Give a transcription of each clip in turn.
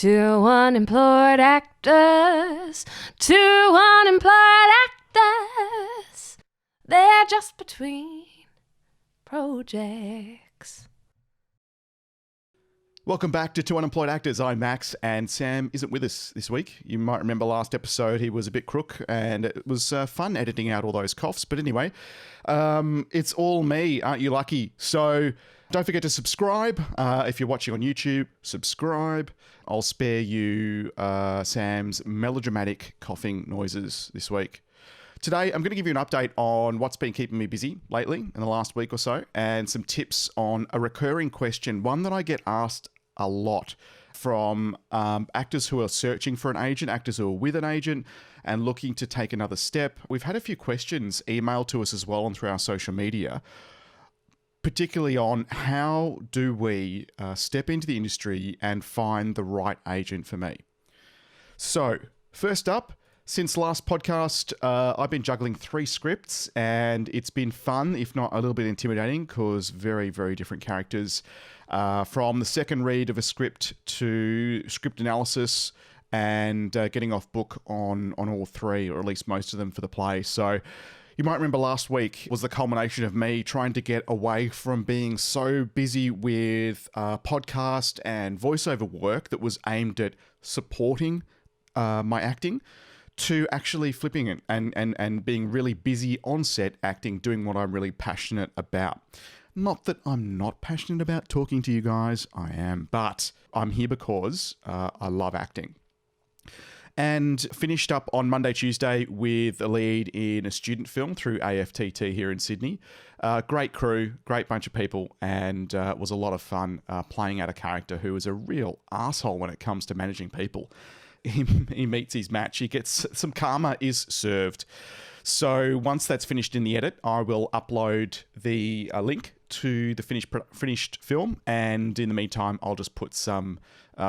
Two unemployed actors, two unemployed actors. They're just between projects. Welcome back to Two Unemployed Actors. I'm Max, and Sam isn't with us this week. You might remember last episode he was a bit crook, and it was fun editing out all those coughs. But anyway, it's all me. Aren't you lucky? So don't forget to subscribe. If you're watching on YouTube, subscribe. I'll spare you Sam's melodramatic coughing noises this week. Today, I'm going to give you an update on what's been keeping me busy lately in the last week or so, and some tips on a recurring question, one that I get asked a lot from actors who are searching for an agent, actors who are with an agent and looking to take another step. We've had a few questions emailed to us as well and through our social media, particularly on how do we step into the industry and find the right agent for me. So, first up, since last podcast, I've been juggling 3 scripts, and it's been fun, if not a little bit intimidating, because very, very different characters. From the second read of a script to script analysis and getting off book on all 3, or at least most of them for the play. So you might remember last week was the culmination of me trying to get away from being so busy with podcast and voiceover work that was aimed at supporting my acting, to actually flipping it and being really busy on set acting, doing what I'm really passionate about. Not that I'm not passionate about talking to you guys, I am, but I'm here because I love acting. And finished up on Monday, Tuesday with a lead in a student film through AFTT here in Sydney. Great crew, great bunch of people, and it was a lot of fun playing out a character who is a real asshole when it comes to managing people. He meets his match. He gets some karma is served. So once that's finished in the edit, I will upload the link to the finished film. And in the meantime, I'll just put some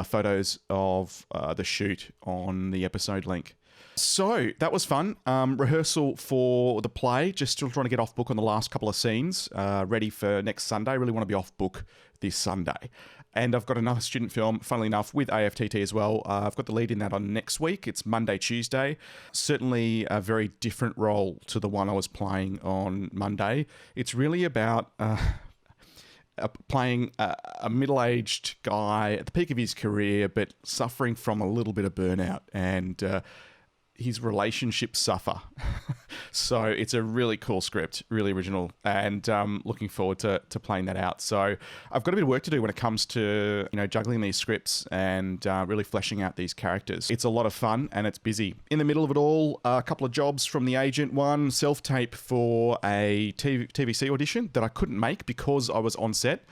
photos of the shoot on the episode link. So that was fun. Rehearsal for the play. Just still trying to get off book on the last couple of scenes. Ready for next Sunday. Really want to be off book this Sunday. And I've got another student film, funnily enough, with AFTT as well. I've got the lead in that on next week. It's Monday, Tuesday. Certainly a very different role to the one I was playing on Monday. It's really about playing a middle-aged guy at the peak of his career, but suffering from a little bit of burnout, and his relationships suffer. So it's a really cool script, really original, and looking forward to playing that out. So I've got a bit of work to do when it comes to juggling these scripts and really fleshing out these characters. It's a lot of fun and it's busy. In the middle of it all, a couple of jobs from the agent. One, self-tape for a TVC audition that I couldn't make because I was on set.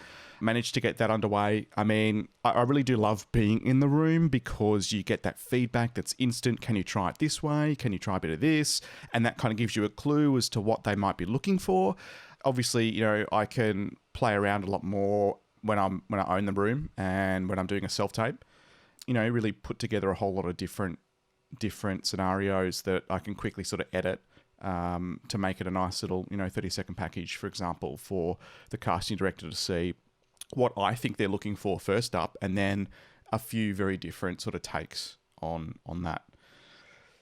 Managed to get that underway. I mean, I really do love being in the room because you get that feedback that's instant. Can you try it this way? Can you try a bit of this? And that kind of gives you a clue as to what they might be looking for. Obviously, I can play around a lot more when I own the room and when I'm doing a self-tape. Really put together a whole lot of different scenarios that I can quickly sort of edit to make it a nice little 30-second package, for example, for the casting director to see what I think they're looking for first up, and then a few very different sort of takes on that.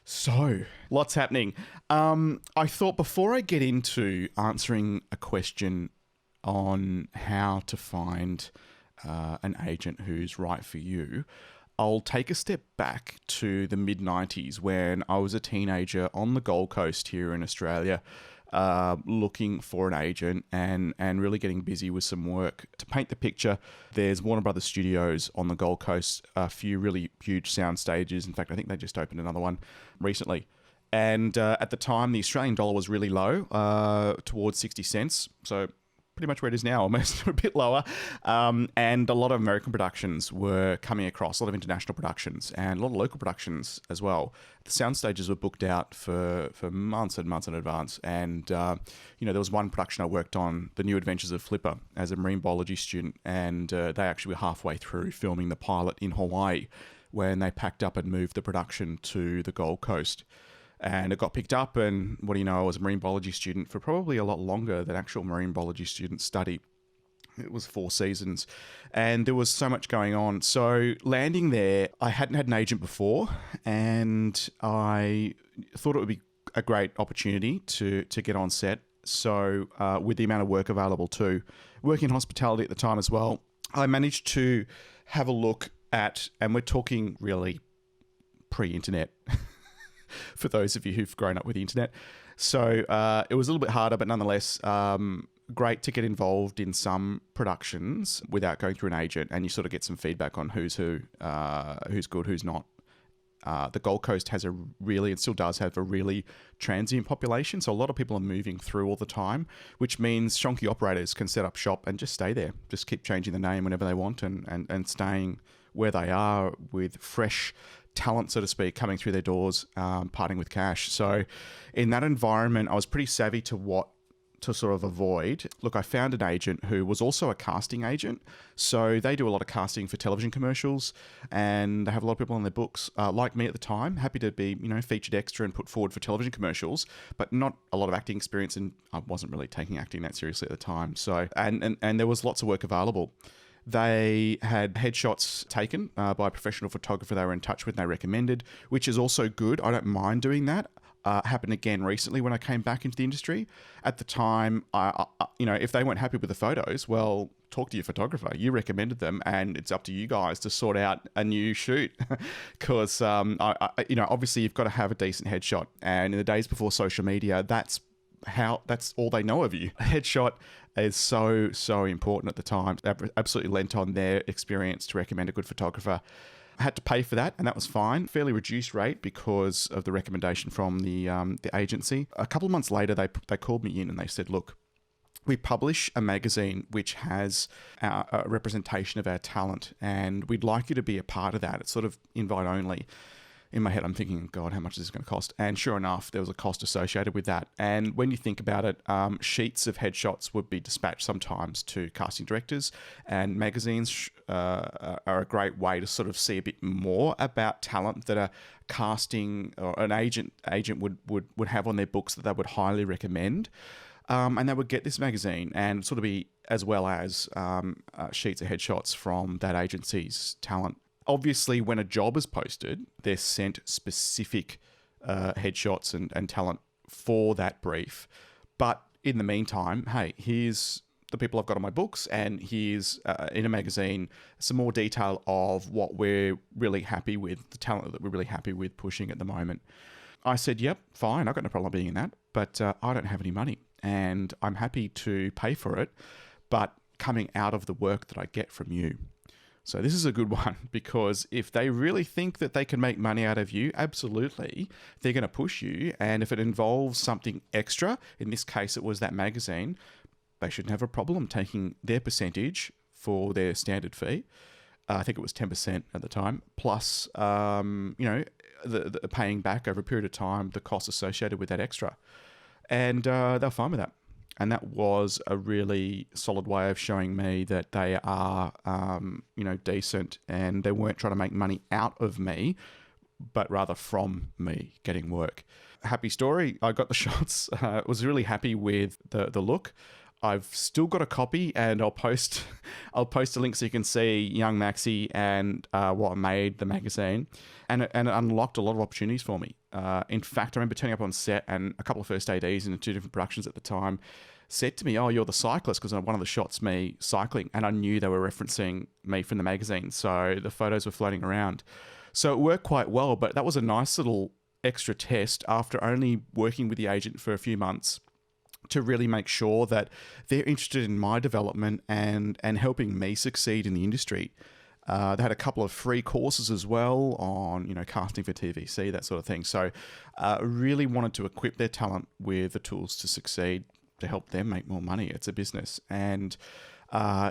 So, lots happening. I thought before I get into answering a question on how to find an agent who's right for you, I'll take a step back to the mid-90s when I was a teenager on the Gold Coast here in Australia, looking for an agent and really getting busy with some work. To paint the picture, there's Warner Brothers Studios on the Gold Coast, a few really huge sound stages. In fact, I think they just opened another one recently. And at the time, the Australian dollar was really low, towards 60 cents. So pretty much where it is now, almost a bit lower. And a lot of American productions were coming across, a lot of international productions, and a lot of local productions as well. The sound stages were booked out for months and months in advance. And, there was one production I worked on, The New Adventures of Flipper, as a marine biology student. And they actually were halfway through filming the pilot in Hawaii when they packed up and moved the production to the Gold Coast. And it got picked up, and what do you know, I was a marine biology student for probably a lot longer than actual marine biology students study. It was 4 seasons, and there was so much going on. So landing there, I hadn't had an agent before, and I thought it would be a great opportunity to get on set. So with the amount of work available too, working in hospitality at the time as well, I managed to have a look at, and we're talking really pre-internet for those of you who've grown up with the internet. So it was a little bit harder, but nonetheless, great to get involved in some productions without going through an agent, and you sort of get some feedback on who's who, who's good, who's not. The Gold Coast has a really, and still does have a really transient population. So a lot of people are moving through all the time, which means shonky operators can set up shop and just stay there. Just keep changing the name whenever they want and staying where they are with fresh talent, so to speak, coming through their doors, parting with cash. So in that environment, I was pretty savvy to what to sort of avoid. Look, I found an agent who was also a casting agent. So they do a lot of casting for television commercials, and they have a lot of people on their books, like me at the time, happy to be, featured extra and put forward for television commercials, but not a lot of acting experience, and I wasn't really taking acting that seriously at the time. So, and there was lots of work available. They had headshots taken by a professional photographer they were in touch with and they recommended, which is also good. I don't mind doing that. Happened again recently when I came back into the industry. At the time, if they weren't happy with the photos, well, talk to your photographer. You recommended them, and it's up to you guys to sort out a new shoot. Because, obviously you've got to have a decent headshot. And in the days before social media, that's all they know of you. A headshot is so important at the time. They absolutely lent on their experience to recommend a good photographer. I had to pay for that, and that was fine. Fairly reduced rate because of the recommendation from the agency. A couple of months later, they called me in and they said, look, we publish a magazine which has a representation of our talent, and we'd like you to be a part of that. It's sort of invite only. In my head, I'm thinking, God, how much is this going to cost? And sure enough, there was a cost associated with that. And when you think about it, sheets of headshots would be dispatched sometimes to casting directors, and magazines are a great way to sort of see a bit more about talent that a casting or an agent would have on their books that they would highly recommend. And they would get this magazine and sort of be as well as sheets of headshots from that agency's talent. Obviously, when a job is posted, they're sent specific headshots and talent for that brief. But in the meantime, hey, here's the people I've got on my books, and here's in a magazine some more detail of what we're really happy with, the talent that we're really happy with pushing at the moment. I said, yep, fine, I've got no problem being in that, but I don't have any money, and I'm happy to pay for it, but coming out of the work that I get from you. So this is a good one, because if they really think that they can make money out of you, absolutely, they're going to push you. And if it involves something extra, in this case, it was that magazine, they shouldn't have a problem taking their percentage for their standard fee. I think it was 10% at the time, plus, the paying back over a period of time, the costs associated with that extra. And they're fine with that. And that was a really solid way of showing me that they are, decent, and they weren't trying to make money out of me, but rather from me getting work. Happy story. I got the shots. Was really happy with the look. I've still got a copy, and I'll post a link so you can see young Maxi and what I made, the magazine, and it unlocked a lot of opportunities for me. In fact, I remember turning up on set, and a couple of first ADs in 2 different productions at the time said to me, "Oh, you're the cyclist," because one of the shots me cycling, and I knew they were referencing me from the magazine, so the photos were floating around. So it worked quite well, but that was a nice little extra test after only working with the agent for a few months to really make sure that they're interested in my development and helping me succeed in the industry. They had a couple of free courses as well on, casting for TVC, that sort of thing. So really wanted to equip their talent with the tools to succeed, to help them make more money. It's a business. And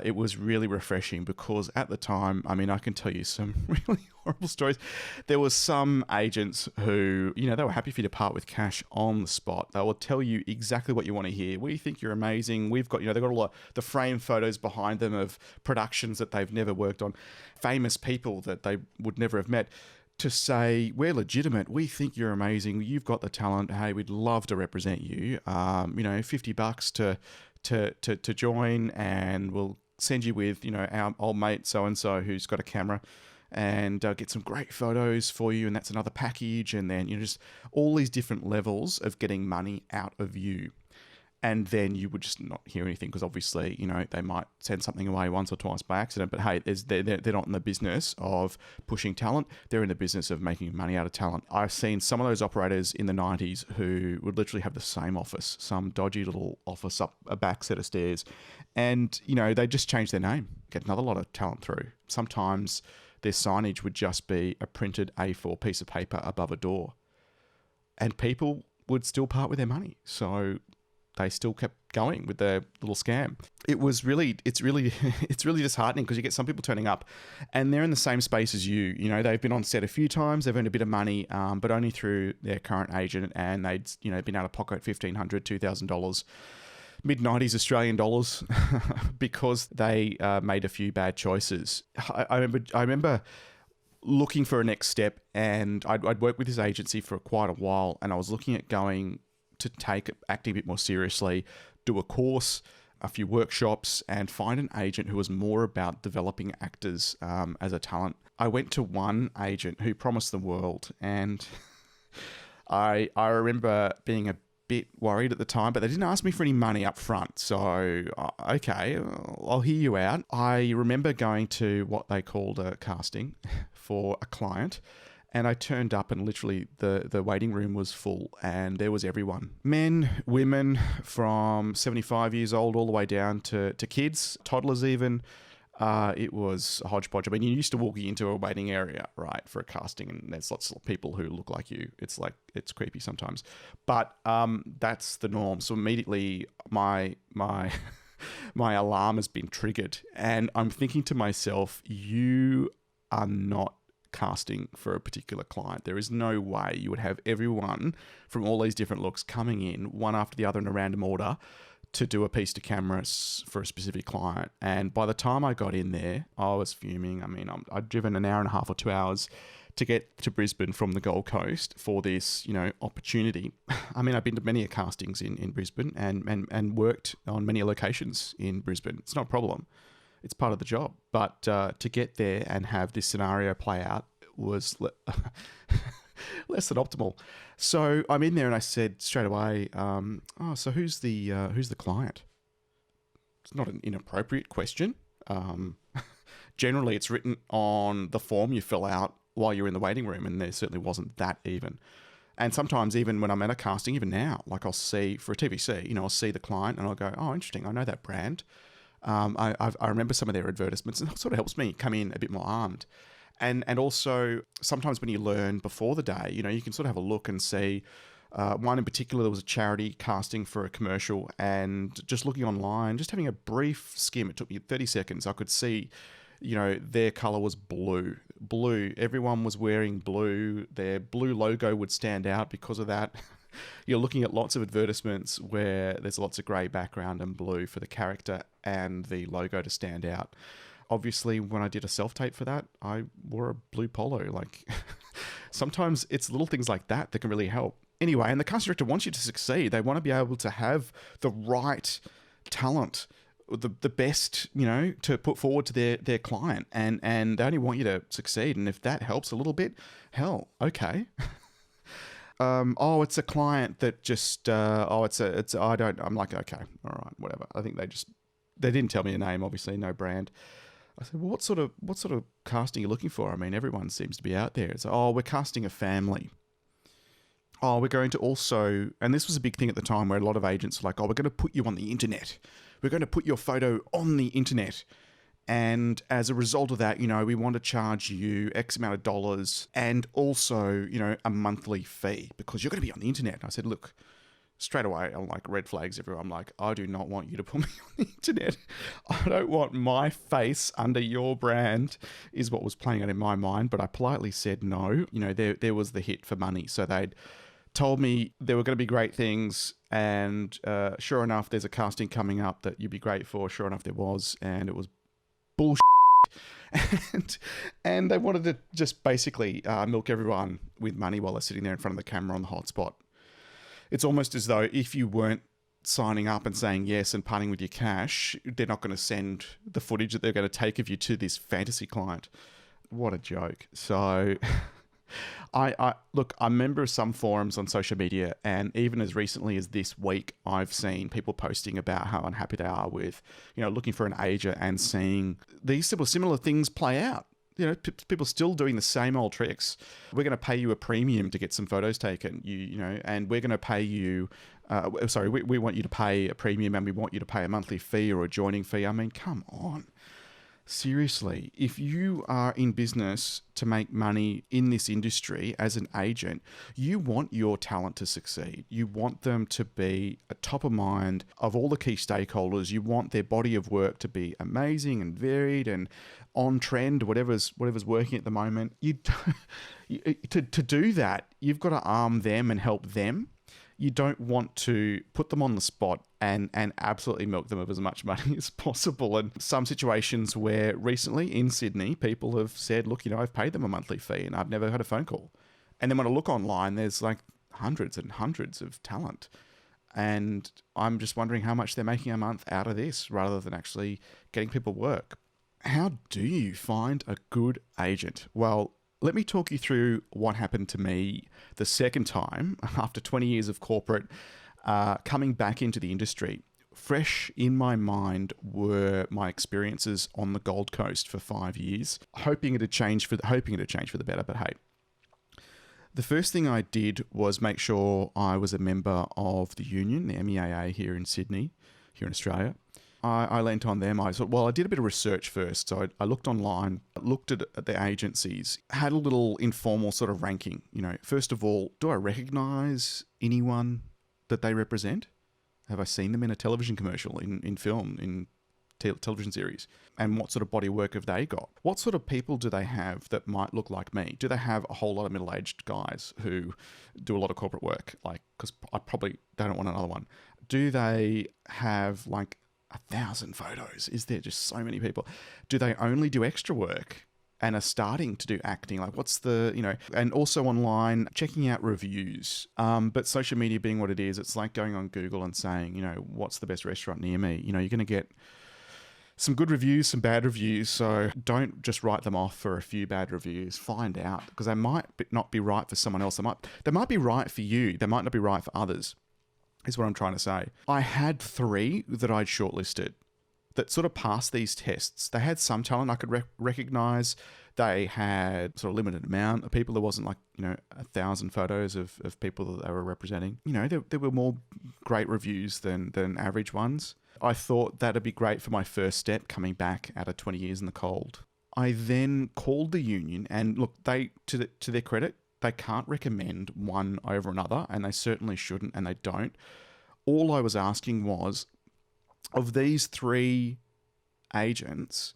it was really refreshing because at the time, I can tell you some really horrible stories. There were some agents who, they were happy for you to part with cash on the spot. They will tell you exactly what you want to hear. We think you're amazing. We've got, they've got all the frame photos behind them of productions that they've never worked on, famous people that they would never have met, to say, we're legitimate. We think you're amazing. You've got the talent. Hey, we'd love to represent you. $50 to join, and we'll send you with, our old mate so-and-so who's got a camera, and get some great photos for you, and that's another package. And then, just all these different levels of getting money out of you. And then you would just not hear anything because obviously, they might send something away once or twice by accident. But hey, they're not in the business of pushing talent. They're in the business of making money out of talent. I've seen some of those operators in the 90s who would literally have the same office, some dodgy little office up a back set of stairs. And, they just change their name, get another lot of talent through. Sometimes their signage would just be a printed A4 piece of paper above a door. And people would still part with their money. So they still kept going with their little scam. It's really disheartening because you get some people turning up and they're in the same space as you. They've been on set a few times, they've earned a bit of money, but only through their current agent, and they'd, been able to pocket $1,500, $2,000, mid-90s Australian dollars because they made a few bad choices. I remember looking for a next step, and I'd worked with this agency for quite a while, and I was looking at going to take acting a bit more seriously, do a course, a few workshops, and find an agent who was more about developing actors as a talent. I went to one agent who promised the world, and I remember being a bit worried at the time, but they didn't ask me for any money up front. So, okay, I'll hear you out. I remember going to what they called a casting for a client, and I turned up and literally the waiting room was full, and there was everyone. Men, women, from 75 years old all the way down to kids, toddlers even. It was a hodgepodge. I mean, you're used to walking into a waiting area, right, for a casting, and there's lots of people who look like you. It's creepy sometimes. But that's the norm. So immediately my my alarm has been triggered, and I'm thinking to myself, you are not casting for a particular client. There is no way you would have everyone from all these different looks coming in one after the other in a random order to do a piece to camera for a specific client. And by the time I got in there, I was fuming. I mean, I'd driven an hour and a half or 2 hours to get to Brisbane from the Gold Coast for this, opportunity. I mean, I've been to many castings in Brisbane and worked on many locations in Brisbane. It's not a problem. It's part of the job. But to get there and have this scenario play out was less than optimal. So I'm in there and I said straight away, so who's the client? It's not an inappropriate question. Generally, it's written on the form you fill out while you're in the waiting room, and there certainly wasn't that even. And sometimes even when I'm at a casting, even now, like I'll see for a TVC, I'll see the client and I'll go, oh, interesting, I know that brand. I remember some of their advertisements, and it sort of helps me come in a bit more armed. And also sometimes when you learn before the day, you can sort of have a look and see. One in particular, there was a charity casting for a commercial, and just looking online, just having a brief skim, it took me 30 seconds. I could see, their color was blue. Everyone was wearing blue. Their blue logo would stand out because of that. You're looking at lots of advertisements where there's lots of grey background and blue for the character and the logo to stand out. Obviously, when I did a self-tape for that, I wore a blue polo. Like, sometimes it's little things like that that can really help. Anyway, and the casting director wants you to succeed. They want to be able to have the right talent, the best, to put forward to their client. And they only want you to succeed. And if that helps a little bit, hell, okay. It's a client that just, I'm like, okay, all right, whatever. I think they didn't tell me a name, obviously, no brand. I said, well, what sort of casting are you looking for? I mean, everyone seems to be out there. It's, we're casting a family. We're going to also, and this was a big thing at the time where a lot of agents were like, we're going to put you on the internet. We're going to put your photo on the internet. And as a result of that, we want to charge you X amount of dollars and also, a monthly fee because you're going to be on the internet. And I said, look, straight away, I'm like, red flags everywhere. I'm like, I do not want you to put me on the internet. I don't want my face under your brand is what was playing out in my mind. But I politely said no. There was the hit for money. So they'd told me there were going to be great things. And sure enough, there's a casting coming up that you'd be great for. Sure enough, there was. And it was bullshit. And they wanted to just basically milk everyone with money while they're sitting there in front of the camera on the hotspot. It's almost as though if you weren't signing up and saying yes and parting with your cash, they're not going to send the footage that they're going to take of you to this fantasy client. What a joke. So I look, I'm a member of some forums on social media, and even as recently as this week, I've seen people posting about how unhappy they are with, looking for an agent and seeing these similar things play out. People still doing the same old tricks. We're going to pay you a premium to get some photos taken, and we're going to pay you, we want you to pay a premium, and we want you to pay a monthly fee or a joining fee. I mean, come on. Seriously, if you are in business to make money in this industry as an agent, you want your talent to succeed. You want them to be a top of mind of all the key stakeholders. You want their body of work to be amazing and varied and on trend, whatever's working at the moment. To do that, you've got to arm them and help them. You don't want to put them on the spot and absolutely milk them of as much money as possible. And some situations where recently in Sydney, people have said, look, I've paid them a monthly fee and I've never had a phone call. And then when I look online, there's like hundreds and hundreds of talent. And I'm just wondering how much they're making a month out of this rather than actually getting people work. How do you find a good agent? Well, let me talk you through what happened to me the second time after 20 years of corporate, coming back into the industry. Fresh in my mind were my experiences on the Gold Coast for 5 years, hoping it had changed for the better. But hey, the first thing I did was make sure I was a member of the union, the MEAA here in Sydney, here in Australia. I leant on them. I thought, well, I did a bit of research first. So I looked online, looked at the agencies, had a little informal sort of ranking. First of all, do I recognize anyone that they represent? Have I seen them in a television commercial, in film, in television series? And what sort of body of work have they got? What sort of people do they have that might look like me? Do they have a whole lot of middle-aged guys who do a lot of corporate work? Because I probably don't want another one. Do they have 1,000 photos? Is there just so many people? Do they only do extra work and are starting to do acting? What's the, and also online, checking out reviews. But social media being what it is, it's like going on Google and saying, what's the best restaurant near me? You're going to get some good reviews, some bad reviews. So don't just write them off for a few bad reviews. Find out, because they might not be right for someone else. They might be right for you. They might not be right for others. Is what I'm trying to say. I had 3 that I'd shortlisted that sort of passed these tests. They had some talent I could recognize. They had sort of limited amount of people. There wasn't 1,000 photos of people that they were representing. There were more great reviews than average ones. I thought that'd be great for my first step coming back out of 20 years in the cold. I then called the union, and look, they, to their credit, they can't recommend one over another, and they certainly shouldn't, and they don't. All I was asking was, of these 3 agents,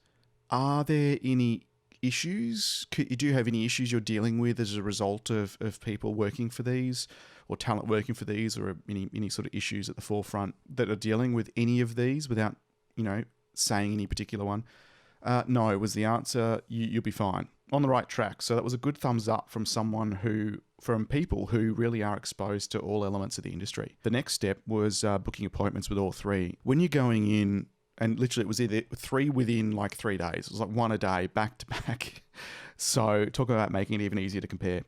are there any issues? Do you have any issues you're dealing with as a result of people working for these, or talent working for these, or any sort of issues at the forefront that are dealing with any of these without, saying any particular one? No, was the answer. You'll be fine. On the right track. So that was a good thumbs up from people who really are exposed to all elements of the industry. The next step was booking appointments with all 3. When you're going in, and literally it was either 3 within 3 days. It was 1 a day, back to back. So talk about making it even easier to compare.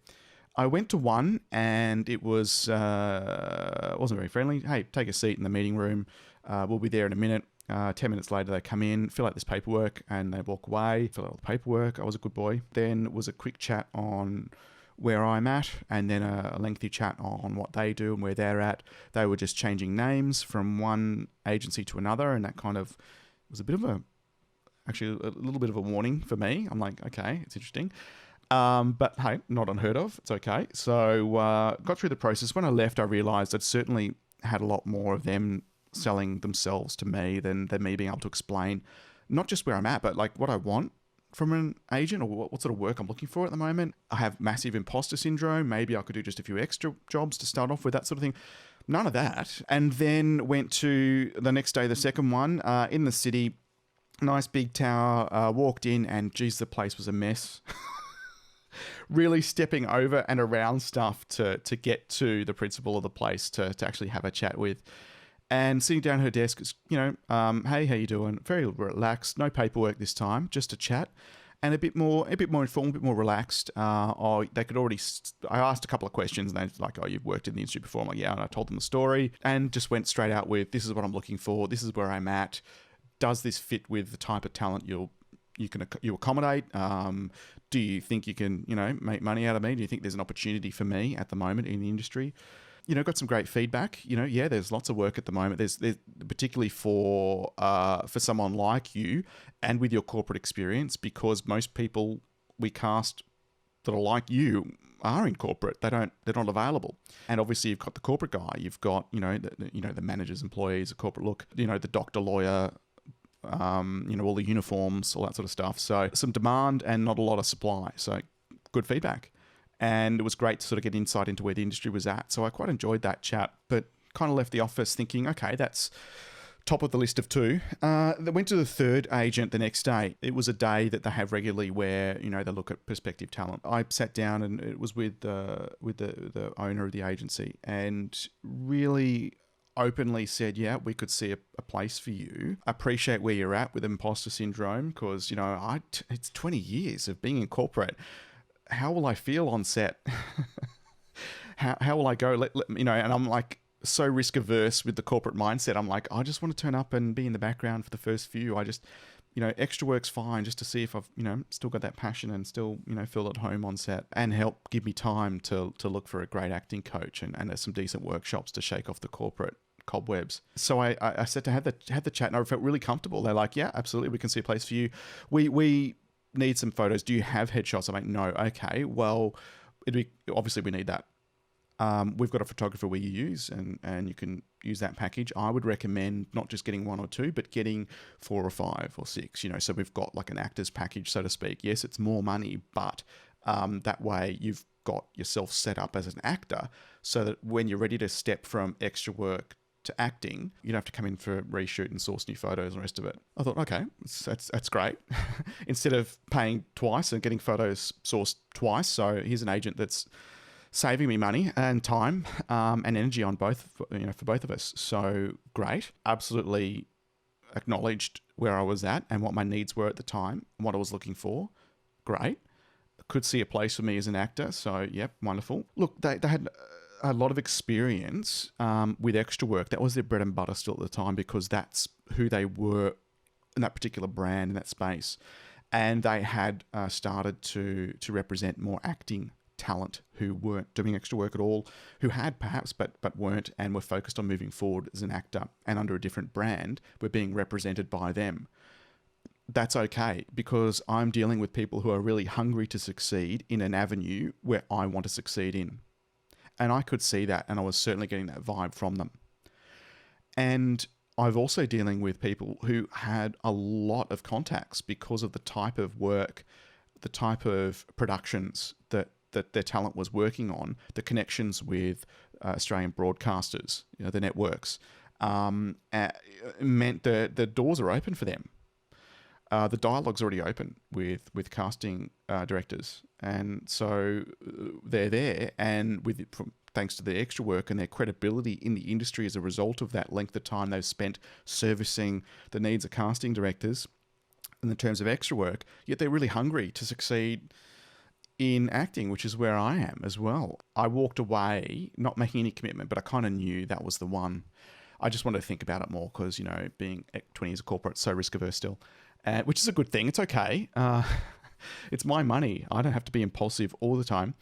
I went to one, and it was wasn't very friendly. Hey, take a seat in the meeting room. We'll be there in a minute. 10 minutes later, they come in, fill out this paperwork, and they walk away, fill out all the paperwork. I was a good boy. Then was a quick chat on where I'm at, and then a lengthy chat on what they do and where they're at. They were just changing names from one agency to another, and that kind of was a little bit of a warning for me. I'm like, okay, it's interesting. But hey, not unheard of. It's okay. So got through the process. When I left, I realized I'd certainly had a lot more of them selling themselves to me than me being able to explain not just where I'm at, but what I want from an agent, or what sort of work I'm looking for at the moment. I have massive imposter syndrome. Maybe I could do just a few extra jobs to start off with, that sort of thing. None of that. And then went to the next day, the second one, in the city, nice big tower, walked in, and geez, the place was a mess. Really stepping over and around stuff to get to the principal of the place to actually have a chat with. And sitting down at her desk, hey, how you doing? Very relaxed, no paperwork this time, just a chat, and a bit more informal, a bit more relaxed. They could already. I asked a couple of questions, and they're like, "Oh, you've worked in the industry before." I'm like, "Yeah," and I told them the story, and just went straight out with, "This is what I'm looking for. This is where I'm at. Does this fit with the type of talent you accommodate? Do you think you can, make money out of me? Do you think there's an opportunity for me at the moment in the industry?" Got some great feedback. There's lots of work at the moment. There's particularly for someone like you and with your corporate experience, because most people we cast that are like you are in corporate. They're not available. And obviously you've got the corporate guy. You've got the managers, employees, a corporate look. The doctor, lawyer. All the uniforms, all that sort of stuff. So some demand and not a lot of supply. So good feedback. And it was great to sort of get insight into where the industry was at. So I quite enjoyed that chat, but kind of left the office thinking, okay, that's top of the list of two. They went to the third agent the next day. It was a day that they have regularly where, they look at prospective talent. I sat down and it was with the owner of the agency and really openly said, yeah, we could see a place for you. Appreciate where you're at with imposter syndrome because, it's 20 years of being in corporate. How will I feel on set? how will I go? And I'm like so risk averse with the corporate mindset. I'm like, I just want to turn up and be in the background for the first few. I just, extra work's fine just to see if I've, still got that passion and still, feel at home on set and help give me time to look for a great acting coach and there's some decent workshops to shake off the corporate cobwebs. So I said to have the chat and I felt really comfortable. They're like, yeah, absolutely. We can see a place for you. We need some photos. Do you have headshots? I'm like, no. Okay, well, obviously we need that. We've got a photographer we use and you can use that package. I would recommend not just getting 1 or 2, but getting 4 or 5 or 6, so we've got like an actor's package, so to speak. Yes, it's more money, but that way you've got yourself set up as an actor so that when you're ready to step from extra work to acting, you don't have to come in for a reshoot and source new photos and the rest of it. I thought, okay, that's great. Instead of paying twice and getting photos sourced twice, so here's an agent that's saving me money and time and energy on both, for both of us. So great. Absolutely acknowledged where I was at and what my needs were at the time and what I was looking for. Great. Could see a place for me as an actor. So, yep, wonderful. Look, they had a lot of experience with extra work. That was their bread and butter still at the time because that's who they were in that particular brand, in that space. And they had started to represent more acting talent who weren't doing extra work at all, who had perhaps, but weren't, and were focused on moving forward as an actor and under a different brand, were being represented by them. That's okay because I'm dealing with people who are really hungry to succeed in an avenue where I want to succeed in. And I could see that, and I was certainly getting that vibe from them. And I've also dealing with people who had a lot of contacts because of the type of work, the type of productions that their talent was working on, the connections with Australian broadcasters, the networks, meant the doors are open for them. The dialogue's already open with casting directors, and so they're there. And thanks to their extra work and their credibility in the industry as a result of that length of time they've spent servicing the needs of casting directors in the terms of extra work, yet they're really hungry to succeed in acting, which is where I am as well. I walked away not making any commitment, but I kind of knew that was the one. I just wanted to think about it more because, being 20 years of corporate, so risk averse still. Which is a good thing. It's okay. It's my money. I don't have to be impulsive all the time.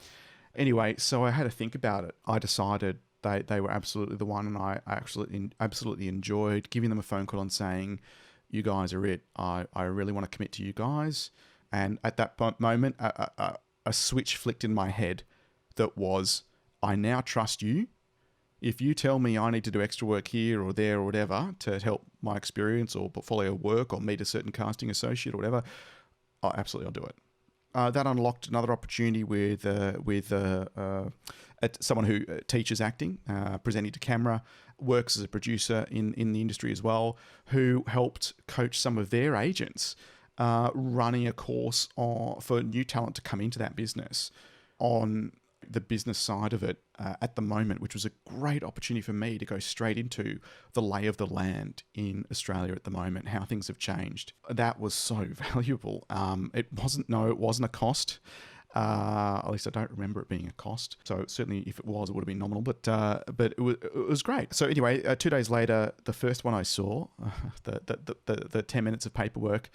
Anyway, so I had to think about it. I decided they were absolutely the one, and I absolutely enjoyed giving them a phone call and saying, you guys are it. I really want to commit to you guys. And at that moment, a switch flicked in my head that was, I now trust you. If you tell me I need to do extra work here or there or whatever to help my experience or portfolio work or meet a certain casting associate or whatever, absolutely I'll do it. That unlocked another opportunity with someone who teaches acting, presenting to camera, works as a producer in the industry as well, who helped coach some of their agents running a course for new talent to come into that business on the business side of it at the moment, which was a great opportunity for me to go straight into the lay of the land in Australia at the moment, how things have changed. That was so valuable. It wasn't a cost. At least I don't remember it being a cost. So certainly, if it was, it would have been nominal. But it was great. So anyway, 2 days later, the first one I saw, the 10 minutes of paperwork,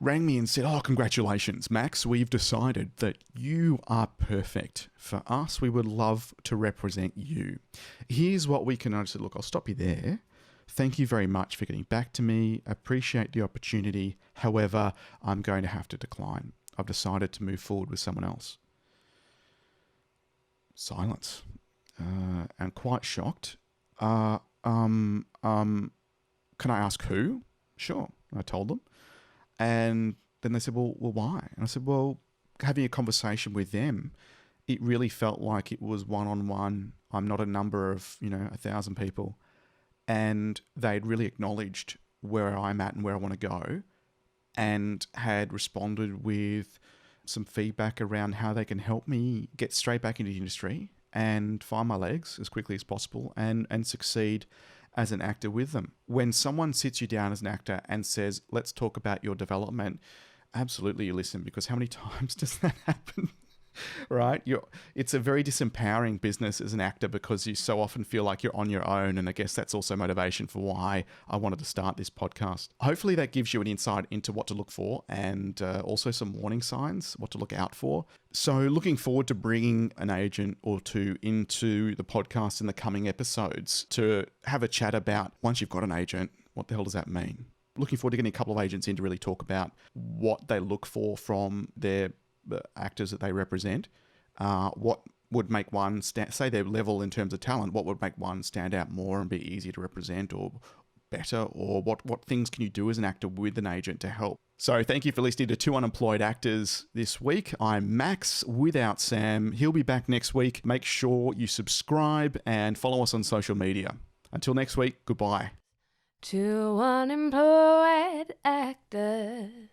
rang me and said, "Oh, congratulations, Max. We've decided that you are perfect for us. We would love to represent you. Here's what we can." I said, "Look, I'll stop you there. Thank you very much for getting back to me. Appreciate the opportunity. However, I'm going to have to decline. I've decided to move forward with someone else." Silence. And quite shocked. Can I ask who? Sure. I told them. And then they said, well, why? And I said, well, having a conversation with them, it really felt like it was one-on-one. I'm not a number of, 1,000 people. And they'd really acknowledged where I'm at and where I want to go, and had responded with some feedback around how they can help me get straight back into the industry and find my legs as quickly as possible and succeed as an actor with them. When someone sits you down as an actor and says, let's talk about your development, absolutely you listen, because how many times does that happen? Right? It's a very disempowering business as an actor because you so often feel like you're on your own. And I guess that's also motivation for why I wanted to start this podcast. Hopefully that gives you an insight into what to look for and also some warning signs, what to look out for. So looking forward to bringing an agent or two into the podcast in the coming episodes to have a chat about, once you've got an agent, what the hell does that mean? Looking forward to getting a couple of agents in to really talk about what they look for from their actors that they represent, what would make one say their level in terms of talent, what would make one stand out more and be easier to represent or better, or what things can you do as an actor with an agent to help. So thank you for listening to Two Unemployed Actors this week. I'm Max without Sam. He'll be back next week. Make sure you subscribe and follow us on social media. Until next week, goodbye. Two unemployed actors.